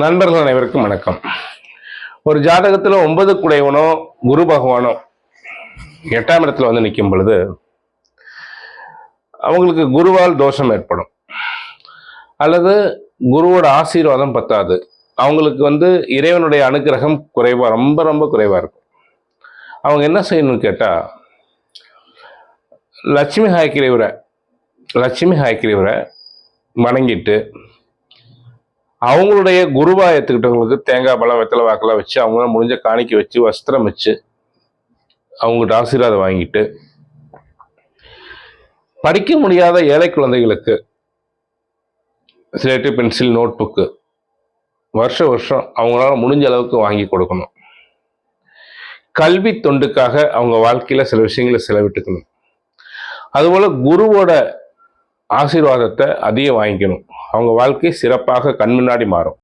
நண்பர்கள் அனைவருக்கும் வணக்கம். ஒரு ஜாதகத்தில் 9 குடையவனோ குரு பகவானோ 8ஆம் இடத்துல வந்து நிற்கும் பொழுது அவங்களுக்கு குருவால் தோஷம் ஏற்படும், அல்லது குருவோட ஆசீர்வாதம் பத்தாது. அவங்களுக்கு வந்து இறைவனுடைய அனுகிரகம் குறைவா, ரொம்ப ரொம்ப குறைவா இருக்கும். அவங்க என்ன செய்யணும்னு கேட்டா, லட்சுமி ஹாய்க்கிரீவரை வணங்கிட்டு அவங்களுடைய குருவா ஏற்றுக்கிட்டவங்களுக்கு தேங்காய் பழம் வெத்தலை வாக்கெல்லாம் வச்சு அவங்களால முடிஞ்ச காணிக்கை வச்சு வஸ்திரம் வச்சு அவங்கள்ட்ட ஆசீர்வாதம் வாங்கிட்டு, படிக்க முடியாத ஏழை குழந்தைகளுக்கு ஸ்லேட்டு, பென்சில், நோட் புக்கு வருஷம் அவங்களால முடிஞ்ச அளவுக்கு வாங்கி கொடுக்கணும். கல்வி தொண்டுக்காக அவங்க வாழ்க்கையில சில விஷயங்களை செலவிட்டுக்கணும். அதுபோல குருவோட ஆசீர்வாதத்தை அதிகம் வாங்கிக்கணும். அவங்க வாழ்க்கை சிறப்பாக கண் முன்னாடி மாறும்.